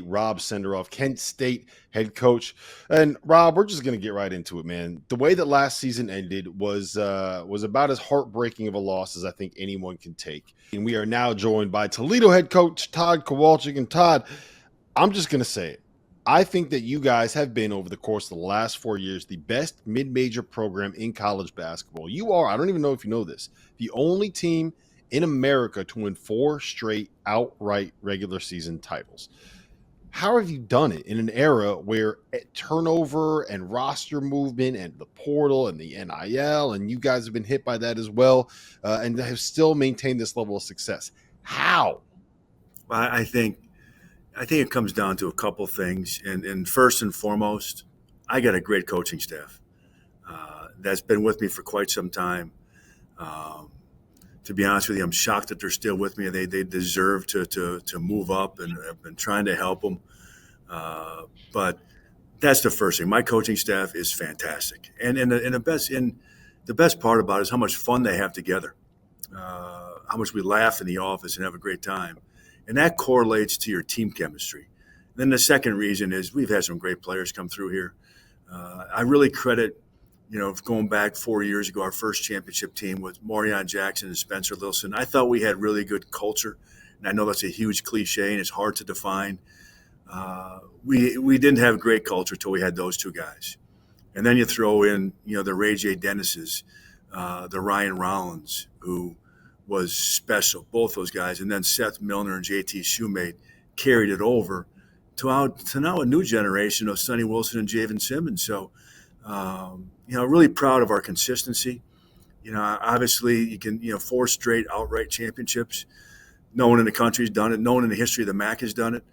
Rob Senderoff, Kent State head coach. And Rob, we're just going to get right into it, man. The way that last season ended was about as heartbreaking of a loss as I think anyone can take. And we are now joined by Toledo head coach Todd Kowalczyk. And Todd, I'm just going to say it. I think that you guys have been, over the course of the last 4 years, the best mid-major program in college basketball. You are, I don't even know if you know this, the only team in America to win 4 straight outright regular season titles. How have you done it in an era where turnover and roster movement and the portal and the NIL, and you guys have been hit by that as well, and have still maintained this level of success? How? I think it comes down to a couple things, and first and foremost, I got a great coaching staff that's been with me for quite some time. To be honest with you, I'm shocked that they're still with me. They deserve to move up, and I've been trying to help them. But that's the first thing. My coaching staff is fantastic, and the best part about it is how much fun they have together, how much we laugh in the office and have a great time, and that correlates to your team chemistry. Then the second reason is we've had some great players come through here. I really credit. Going back 4 years ago, our first championship team was Morion Jackson and Spencer Lilson. I thought we had really good culture, and I know that's a huge cliche and it's hard to define. We didn't have great culture till we had those two guys, and then you throw in the Ray J. Dennis's, the Ryan Rollins, who was special, both those guys, and then Seth Milner and J.T. Shoemate carried it over to now a new generation of Sonny Wilson and Javen Simmons. So. Really proud of our consistency. Obviously you can, 4 straight outright championships. No one in the country's done it. No one in the history of the MAC has done it.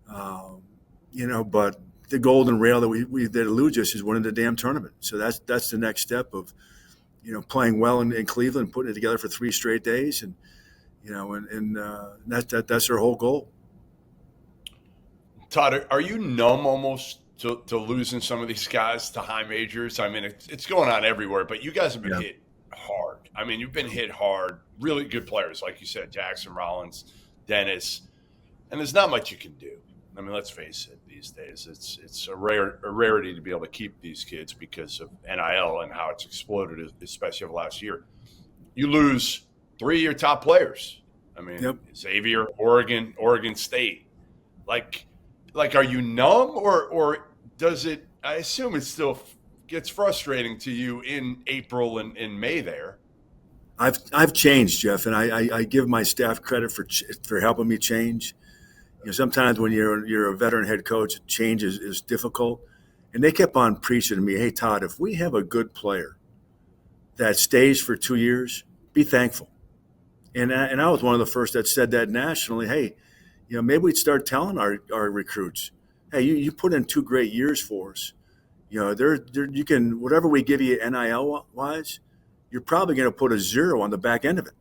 But the golden rail that eludes us is winning the damn tournament. So that's the next step of, playing well in Cleveland, putting it together for 3 straight days. And, that's our whole goal. Todd, are you numb almost to losing some of these guys to high majors? I mean, it's going on everywhere, but you guys have been hit hard. I mean, you've been hit hard. Really good players, like you said, Jackson, Rollins, Dennis, and there's not much you can do. I mean, let's face it. These days, it's a rarity to be able to keep these kids because of NIL and how it's exploded, especially over last year. You lose 3 of your top players. I mean, Xavier, Oregon State, like, are you numb or does it? I assume it still gets frustrating to you in April and in May there. I've changed, Jeff, and I give my staff credit for helping me change. Sometimes when you're a veteran head coach, change is difficult, and they kept on preaching to me, "Hey Todd, if we have a good player that stays for 2 years, be thankful." And I was one of the first that said that nationally. Hey, maybe we'd start telling our recruits, hey, you put in 2 great years for us. You can, whatever we give you NIL wise, you're probably going to put a 0 on the back end of it,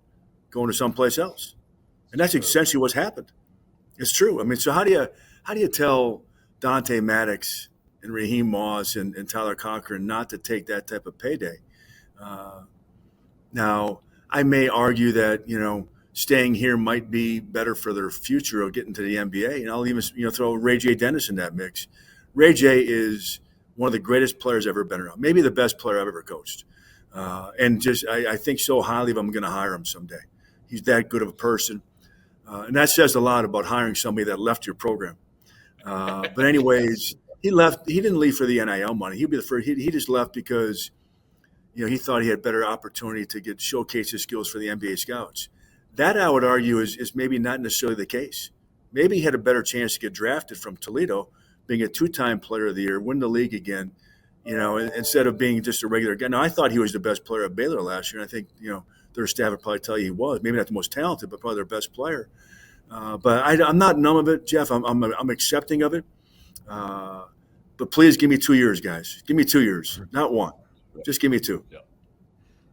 going to someplace else. And that's essentially what's happened. It's true. I mean, so how do you tell Dante Maddox and Raheem Moss and Tyler Cochran not to take that type of payday? Now, I may argue that, staying here might be better for their future of getting to the NBA. And I'll even throw Ray J. Dennis in that mix. Ray J is one of the greatest players I've ever been around, maybe the best player I've ever coached. And just I think so highly of him. I'm going to hire him someday. He's that good of a person. And that says a lot about hiring somebody that left your program. But anyways, he left. He didn't leave for the NIL money. He'd be the first. He just left because he thought he had better opportunity to showcase his skills for the NBA scouts. That, I would argue, is maybe not necessarily the case. Maybe he had a better chance to get drafted from Toledo, being a 2-time player of the year, win the league again, instead of being just a regular guy. Now, I thought he was the best player at Baylor last year, and I think, their staff would probably tell you he was. Maybe not the most talented, but probably their best player. But I'm not numb of it, Jeff. I'm accepting of it. But please give me 2 years, guys. Give me 2 years, not 1. Just give me 2. Yeah.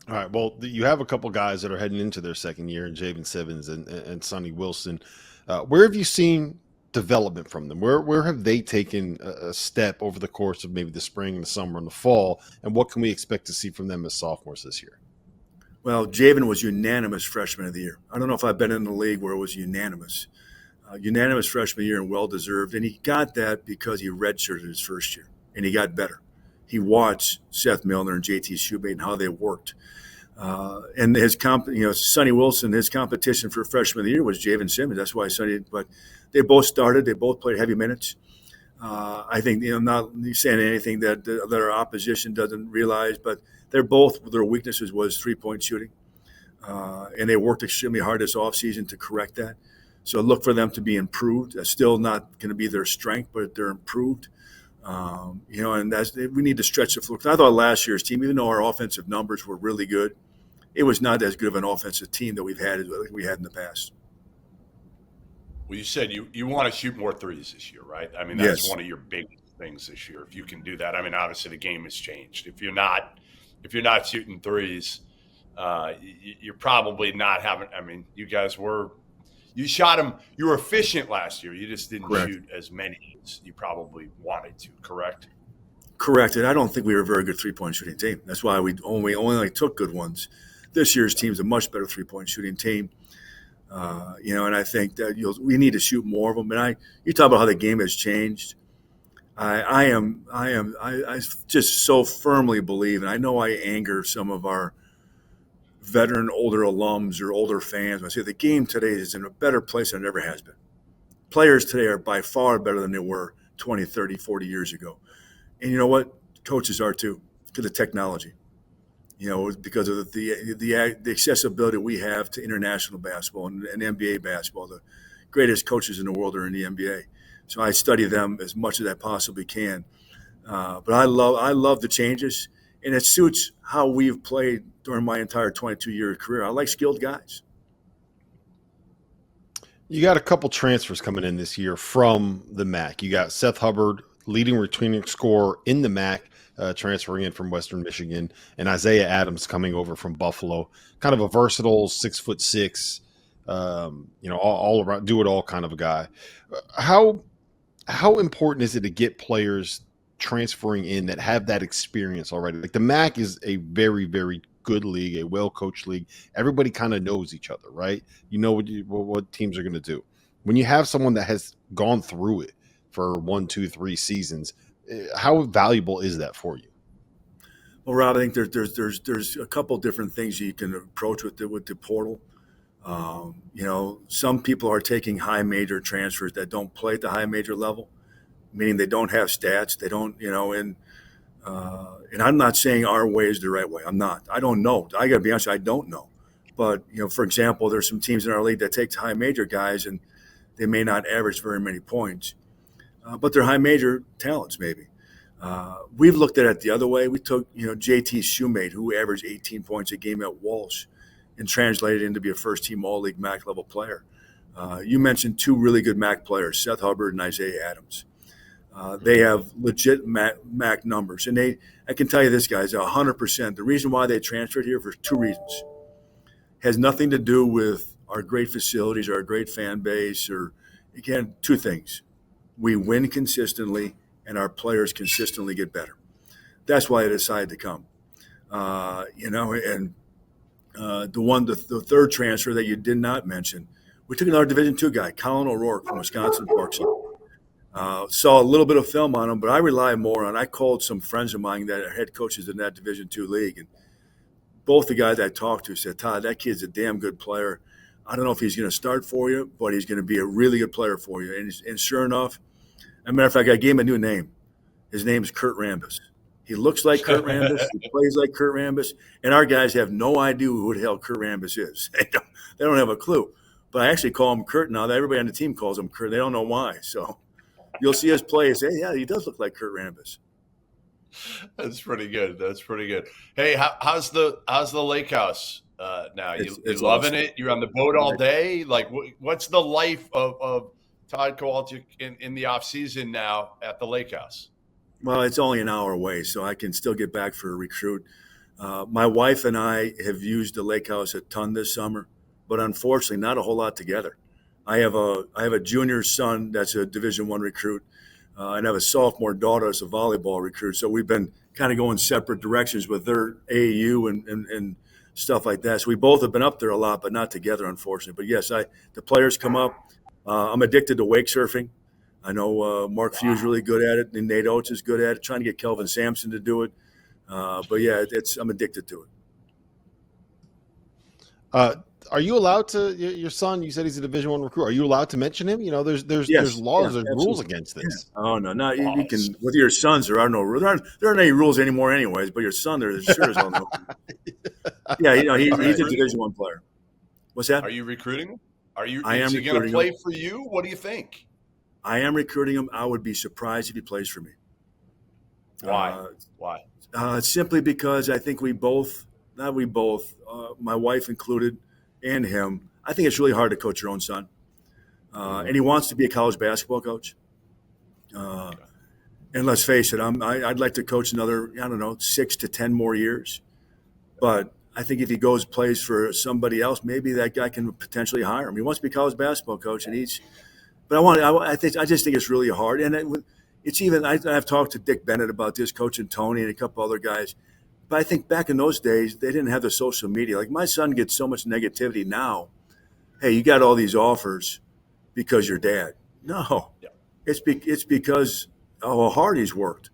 All right. Well, you have a couple guys that are heading into their second year, in Javen Simmons and Sonny Wilson. Where have you seen development from them? Where have they taken a step over the course of maybe the spring, the summer, and the fall? And what can we expect to see from them as sophomores this year? Well, Javen was unanimous freshman of the year. I don't know if I've been in the league where it was unanimous. Unanimous freshman year and well-deserved. And he got that because he redshirted his first year, and he got better. He watched Seth Milner and JT Shoemate and how they worked. And Sonny Wilson, his competition for freshman of the year was Javen Simmons. That's why Sonny, but they both started. They both played heavy minutes. I think, not saying anything that our opposition doesn't realize, but their weaknesses was three-point shooting. And they worked extremely hard this offseason to correct that. So look for them to be improved. That's still not going to be their strength, but they're improved. And we need to stretch the floor. I thought last year's team, even though our offensive numbers were really good, it was not as good of an offensive team that we had in the past. Well, you said you want to shoot more threes this year, right? I mean, that's Yes. one of your big things this year. If you can do that, I mean, obviously the game has changed. If you're not shooting threes, you're probably not having. I mean, you shot them. You were efficient last year. You just didn't Correct. shoot as many as you probably wanted to. Correct. Correct. And I don't think we were a very good three-point shooting team. That's why we only took good ones. This year's team is a much better three-point shooting team. And I think that we need to shoot more of them. And you talk about how the game has changed. I just so firmly believe, and I know I anger some of our veteran, older alums or older fans. I say the game today is in a better place than it ever has been. Players today are by far better than they were 20, 30, 40 years ago. And you know what? Coaches are too, because of technology. Because of the accessibility we have to international basketball and NBA basketball. The greatest coaches in the world are in the NBA. So I study them as much as I possibly can. But I love the changes, and it suits how we've played during my entire 22-year career. I like skilled guys. You got a couple transfers coming in this year from the MAC. You got Seth Hubbard, leading returning scorer in the MAC, transferring in from Western Michigan, and Isaiah Adams coming over from Buffalo. Kind of a versatile 6'6", all around, do it all kind of a guy. How important is it to get players transferring in that have that experience already? Like the MAC is a very, very good league, a well-coached league. Everybody kind of knows each other, right? You know what teams are going to do. When you have someone that has gone through it for 1, 2, 3 seasons, how valuable is that for you? Well, Rob, I think there's a couple different things you can approach with the portal. Some people are taking high major transfers that don't play at the high major level, meaning they don't have stats. They don't, and I'm not saying our way is the right way. I'm not. I don't know. I got to be honest, I don't know. But, for example, there's some teams in our league that take high major guys and they may not average very many points, but they're high major talents maybe. We've looked at it the other way. We took, JT Shoemate, who averaged 18 points a game at Walsh, and translated into be a first-team All-League MAC level player. You mentioned two really good MAC players, Seth Hubbard and Isaiah Adams. They have legit MAC numbers, and I can tell you this, guys, 100%. The reason why they transferred here for two reasons. Has nothing to do with our great facilities, our great fan base, or, again, two things. We win consistently, and our players consistently get better. That's why I decided to come. The third transfer that you did not mention, we took another Division II guy, Colin O'Rourke from Wisconsin Parks. Saw a little bit of film on him, but I rely more on. I called some friends of mine that are head coaches in that Division II league, and both the guys I talked to said, "Todd, that kid's a damn good player. I don't know if he's going to start for you, but he's going to be a really good player for you." And sure enough, as a matter of fact, I gave him a new name. His name is Kurt Rambis. He looks like Kurt Rambis. He plays like Kurt Rambis. And our guys have no idea who the hell Kurt Rambis is. They don't have a clue. But I actually call him Kurt now. Everybody on the team calls him Kurt. They don't know why. So you'll see us play and say, yeah, he does look like Kurt Rambis. That's pretty good. Hey, how's the lake house now? You loving it? You're on the boat all day? Like, what's the life of Todd Kowalczyk in the off season now at the lake house? Well, it's only an hour away, so I can still get back for a recruit. My wife and I have used the lake house a ton this summer, but unfortunately not a whole lot together. I have a junior son that's a Division I recruit, and I have a sophomore daughter that's a volleyball recruit. So we've been kind of going separate directions with their AAU and stuff like that. So we both have been up there a lot, but not together, unfortunately. But yes, the players come up. I'm addicted to wake surfing. I know Mark Few's really good at it, and Nate Oates is good at it. Trying to get Kelvin Sampson to do it, but yeah, I'm addicted to it. Are you allowed to? Your son, you said he's a Division I recruit. Are you allowed to mention him? You know, there's Yes, laws, there's absolutely. rules against this. Yeah. Oh no, you can with your sons. There are no rules. There aren't any rules anymore, anyways. But your son, there sure as hell no. Yeah, he's a Division I player. What's that? Are you recruiting him? I am is he going to recruiting play him. for you? What do you think? I am recruiting him. I would be surprised if he plays for me. Why? Why? Simply because I think my wife included, and him. I think it's really hard to coach your own son, and he wants to be a college basketball coach. And let's face it, I'd like to coach another, 6 to 10 more years. But I think if he plays for somebody else, maybe that guy can potentially hire him. He wants to be a college basketball coach, but I just think it's really hard. And it's even I've talked to Dick Bennett about this, coaching Tony and a couple other guys. But I think back in those days, they didn't have the social media. Like my son gets so much negativity now. Hey, you got all these offers because you're dad. No, Yeah. It's because how hard he's worked,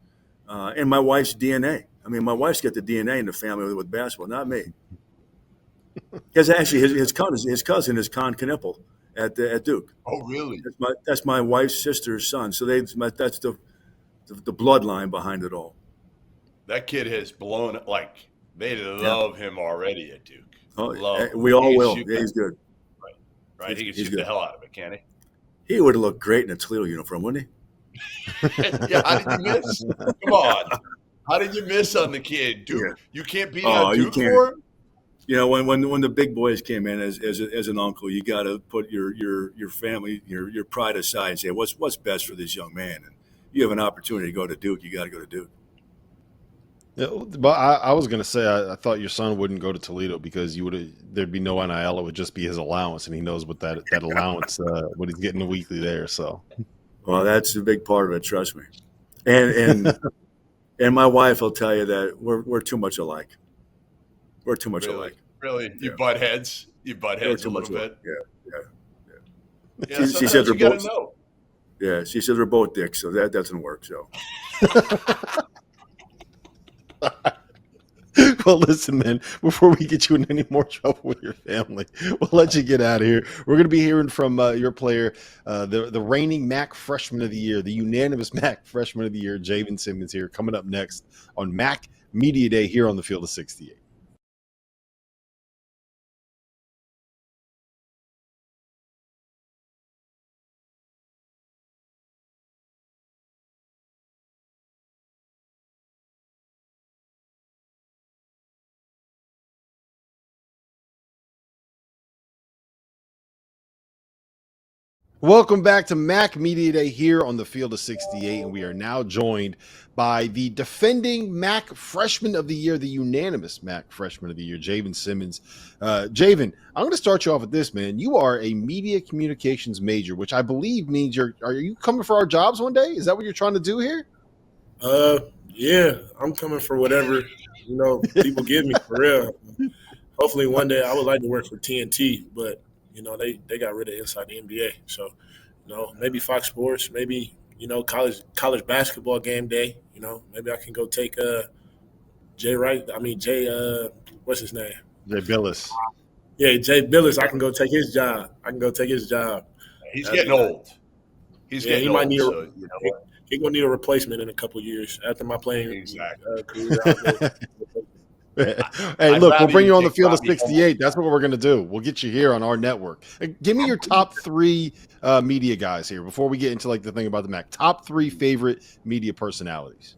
and my wife's DNA. I mean, my wife's got the DNA in the family with basketball, not me. Because actually, his cousin is Con Knippel at Duke. Oh, really? That's my wife's sister's son. So that's the bloodline behind it all. That kid has blown like they love him already at Duke. We all will. Yeah, he's good. Right. He can shoot good. the hell out of it, can't he? He would have looked great in a Toledo uniform, wouldn't he? Yeah. How did you miss? Come on. How did you miss on the kid, Duke? Yeah. You can't beat on Duke for him. You know, when the big boys came in as an uncle, you got to put your family, your pride aside and say what's best for this young man. And you have an opportunity to go to Duke, you got to go to Duke. Yeah, but I was going to say I thought your son wouldn't go to Toledo because there'd be no NIL. It would just be his allowance, and he knows what that allowance what he's getting weekly there. So, well, that's a big part of it. Trust me, and and my wife will tell you that we're too much alike. We're too much alike. Really, you butt heads. You butt heads a little bit. Yeah. She said they're both. Yeah, she said they're both dicks, so that doesn't work. So. Well, listen, man, before we get you in any more trouble with your family, we'll let you get out of here. We're going to be hearing from your player, the reigning MAC Freshman of the Year, the unanimous MAC Freshman of the Year, Javen Simmons here, coming up next on MAC Media Day here on the Field of 68. Welcome back to MAC Media Day here on the Field of 68, and we are now joined by the defending MAC Freshman of the Year, the unanimous MAC Freshman of the Year, Javen Simmons. Javen, I'm going to start you off with this, man. You are a media communications major, which I believe means are you coming for our jobs one day? Is that what you're trying to do here? Yeah, I'm coming for whatever, people give me, for real. Hopefully one day I would like to work for TNT, but they got rid of Inside the NBA. So, maybe Fox Sports, maybe, college basketball game day. Maybe I can go take what's his name? Jay Billis. Yeah, Jay Billis. I can go take his job. He's getting old. He might need he's going to need a replacement in a couple of years after my playing. Exactly. Hey, look, we'll bring you on the Field of 68. That's what we're going to do. We'll get you here on our network. Give me your top three media guys here before we get into the thing about the MAC. Top three favorite media personalities.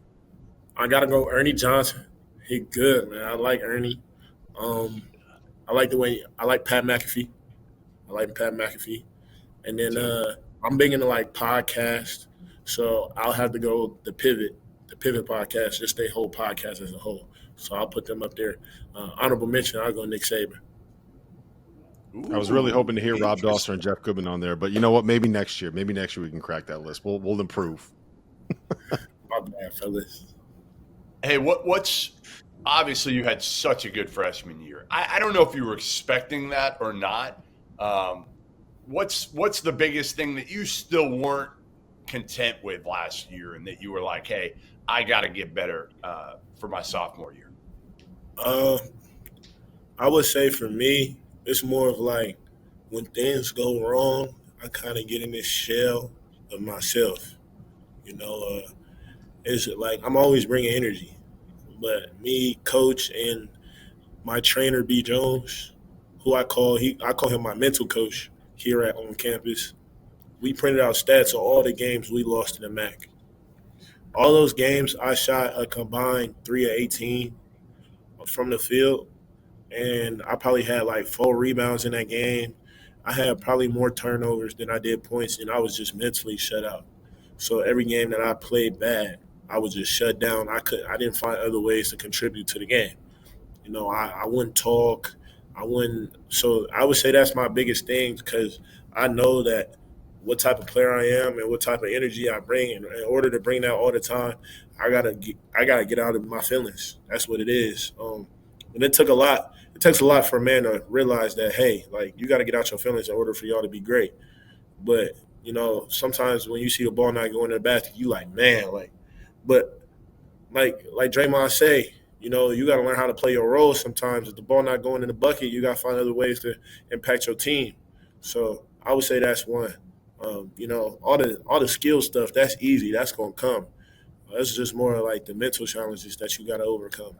I got to go Ernie Johnson. He good, man. I like Ernie. I like Pat McAfee. And then I'm big into podcasts. So I'll have to go the Pivot podcast, just their whole podcast as a whole. So I'll put them up there. Honorable mention, I'll go Nick Saban. I was really hoping to hear Rob Dawson and Jeff Goodman on there, but you know what? Maybe next year we can crack that list. We'll improve. My bad, fellas. Hey, what's obviously you had such a good freshman year. I don't know if you were expecting that or not. what's the biggest thing that you still weren't content with last year, and that you were like, hey, I got to get better for my sophomore year? Uh, I would say for me, it's more of like when things go wrong, I kind of get in this shell of myself. You know, it's like I'm always bringing energy, but me, coach, and my trainer B Jones, who I call him my mental coach here at on campus. We printed out stats of all the games we lost in the MAC. All those games, I shot a combined 3 of 18 from the field, and I probably had like 4 rebounds in that game. I had probably more turnovers than I did points, and I was just mentally shut out. So every game that I played bad, I was just shut down. I didn't find other ways to contribute to the game. You know, I wouldn't talk. I wouldn't. So I would say that's my biggest thing because I know that what type of player I am and what type of energy I bring. And in order to bring that all the time, I gotta get out of my feelings. That's what it is. And it took a lot. It takes a lot for a man to realize that hey, like you got to get out your feelings in order for y'all to be great. But you know, sometimes when you see the ball not going in the basket, you like man, like. But like Draymond say, you know, you got to learn how to play your role. Sometimes if the ball not going in the bucket, you got to find other ways to impact your team. So I would say that's one. You know, all the skill stuff that's easy. That's gonna come. That's just more like the mental challenges that you got to overcome.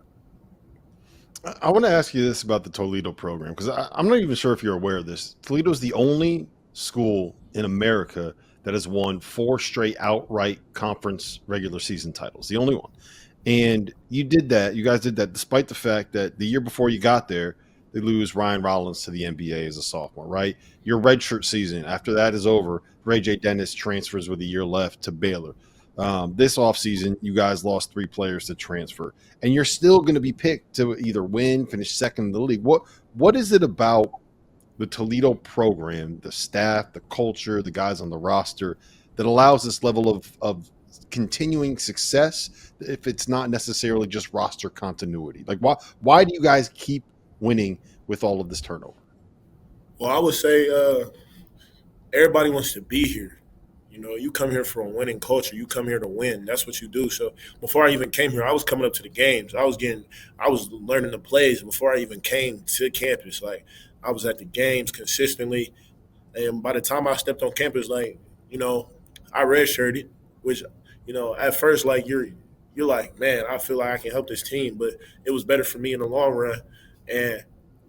I want to ask you this about the Toledo program because I'm not even sure if you're aware of this. Toledo is the only school in America that has won 4 straight outright conference regular season titles. The only one. And you did that. You guys did that despite the fact that the year before you got there, they lose Ryan Rollins to the NBA as a sophomore, right? Your redshirt season, after that is over, Ray J. Dennis transfers with a year left to Baylor. This offseason, you guys lost 3 players to transfer, and you're still going to be picked to either win, finish second in the league. What is it about the Toledo program, the staff, the culture, the guys on the roster that allows this level of continuing success if it's not necessarily just roster continuity? Like why do you guys keep winning with all of this turnover? Well, I would say everybody wants to be here. You know, you come here for a winning culture. You come here to win. That's what you do. So before I even came here, I was coming up to the games. I was learning the plays before I even came to campus. Like I was at the games consistently, and by the time I stepped on campus, like you know, I redshirted, which you know, at first, like you're like, man, I feel like I can help this team, but it was better for me in the long run. And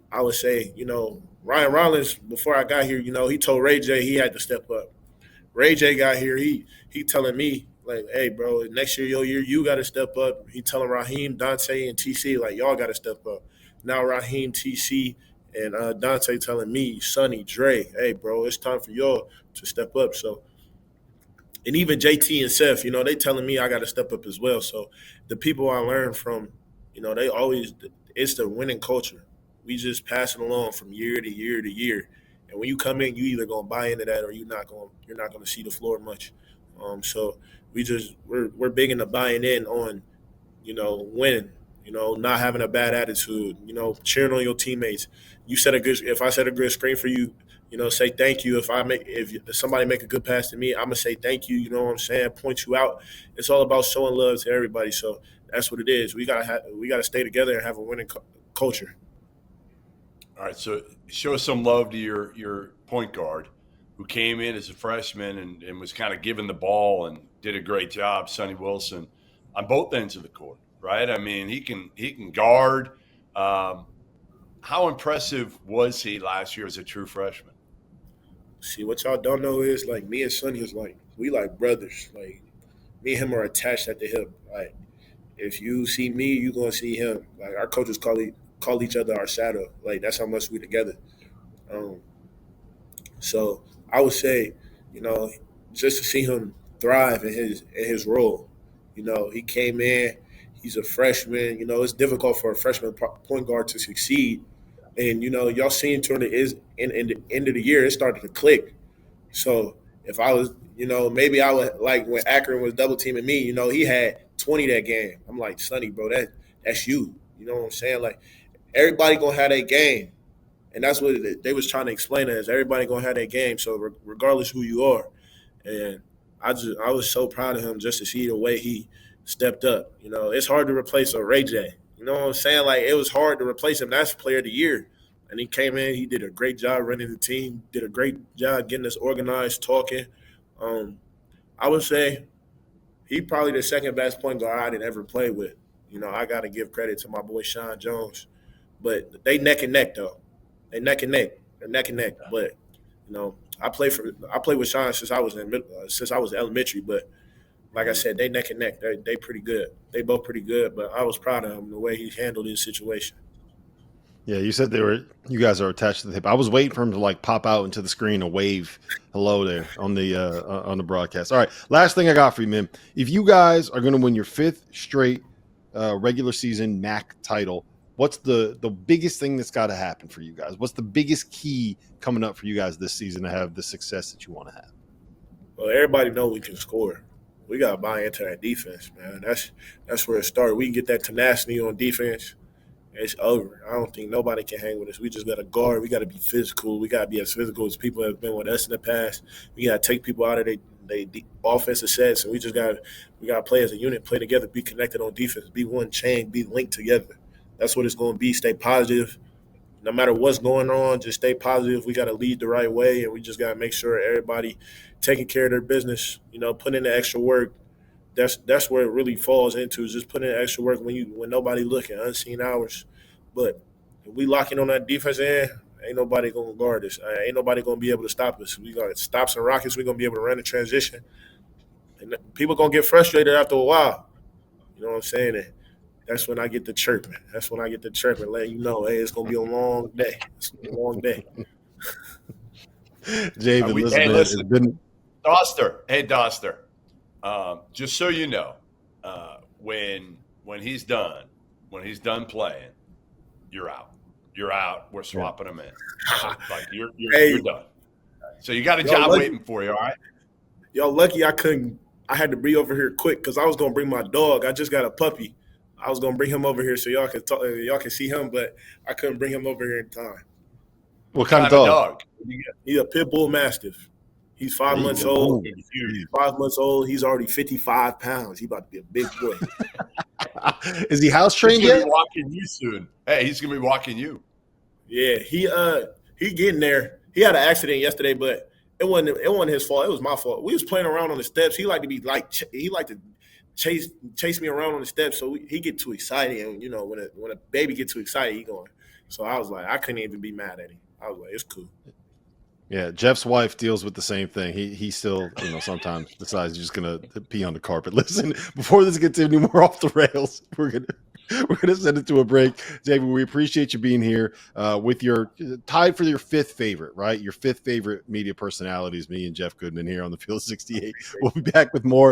I would say, you know, Ryan Rollins before I got here, you know, he told Ray J he had to step up. Ray J got here, he telling me like, hey, bro, next year your year you got to step up. He telling Raheem, Dante, and TC like y'all got to step up. Now Raheem, TC, and Dante telling me, Sonny, Dre, hey, bro, it's time for y'all to step up. So and even JT and Seth, you know, they telling me I got to step up as well. So the people I learned from, you know, they always it's the winning culture. We just pass it along from year to year to year. And when you come in, you either gonna buy into that or you're not gonna see the floor much. So we're big into buying in on winning, not having a bad attitude, cheering on your teammates. If I set a good screen for you, say thank you. If somebody make a good pass to me, I'm gonna say thank you. You know what I'm saying? Point you out. It's all about showing love to everybody. So that's what it is. We gotta stay together and have a winning culture. All right, so show some love to your point guard who came in as a freshman and was kind of given the ball and did a great job, Sonny Wilson, on both ends of the court, right? I mean, he can guard. Um, how impressive was he last year as a true freshman? See, what y'all don't know is like me and Sonny is like we like brothers. Like me and him are attached at the hip. Like if you see me, you gonna see him. Like our coaches call each other our shadow. Like that's how much we together. Um, so I would say, you know, just to see him thrive in his role. He came in. He's a freshman. It's difficult for a freshman point guard to succeed. And y'all seen during in the end of the year, it started to click. So if I was, maybe I would like when Akron was double teaming me. He had 20 that game. I'm like, Sonny, bro, that's you. You know what I'm saying? Like everybody gonna have their game. And that's what they was trying to explain to us. Everybody gonna have that game, so regardless who you are. And I was so proud of him just to see the way he stepped up. You know, it's hard to replace a Ray J. You know what I'm saying? Like it was hard to replace him. That's player of the year. And he came in, he did a great job running the team, did a great job getting us organized, talking. Um, I would say he probably the second best point guard I didn't ever play with. You know, I got to give credit to my boy Sean Jones, but they neck and neck though. They neck and neck. They're neck and neck. But you know, I played with Sean since I was elementary. But like I said, they neck and neck. They pretty good. They both pretty good. But I was proud of him the way he handled his situation. Yeah, you said you guys are attached to the hip. I was waiting for him to like pop out into the screen and wave hello there on the broadcast. All right, last thing I got for you, man. If you guys are going to win your 5th straight regular season MAC title, what's the biggest thing that's got to happen for you guys? What's the biggest key coming up for you guys this season to have the success that you want to have? Well, everybody know we can score. We got to buy into that defense, man. That's where it started. We can get that tenacity on defense. It's over. I don't think nobody can hang with us. We just got to guard. We got to be physical. We got to be as physical as people have been with us in the past. We got to take people out of their offensive sets, and we got to play as a unit, play together, be connected on defense, be one chain, be linked together. That's what it's going to be. Stay positive. No matter what's going on, just stay positive. We got to lead the right way, and we just got to make sure everybody taking care of their business, you know, putting in the extra work. That's where it really falls into, is just putting in extra work when nobody looking, unseen hours. But if we locking on that defense end, ain't nobody gonna guard us. Ain't nobody gonna be able to stop us. We got stops and rockets. We gonna be able to run the transition, and people gonna get frustrated after a while. You know what I'm saying? And that's when I get the chirping. Letting you know, hey, it's gonna be a long day. It's gonna be a long day. Javen, Hey, listen, it's been Doster. Hey, Doster. Just so you know, when he's done playing, you're out. You're out. We're swapping him in. So, like you're done. So you got a job waiting for you. All right. Y'all lucky I had to be over here quick because I was gonna bring my dog. I just got a puppy. I was gonna bring him over here so y'all can talk, y'all can see him, but I couldn't bring him over here in time. What kind of dog? He's a pit bull mastiff. He's 5 months old. He's 5 months old. He's already 55 pounds. He's about to be a big boy. Is he house trained yet? He's gonna be walking you soon. Hey, he's gonna be walking you. Yeah, he getting there. He had an accident yesterday, but it wasn't his fault. It was my fault. We was playing around on the steps. He liked to chase me around on the steps. So he get too excited, and you know when a baby get too excited, he going. So I was like, I couldn't even be mad at him. I was like, it's cool. Yeah, Jeff's wife deals with the same thing. He still, sometimes decides he's just gonna pee on the carpet. Listen, before this gets any more off the rails, we're gonna send it to a break. David, we appreciate you being here with your tied for your 5th favorite, right? Your 5th favorite media personalities, me and Jeff Goodman here on the Field 68. We'll be back with more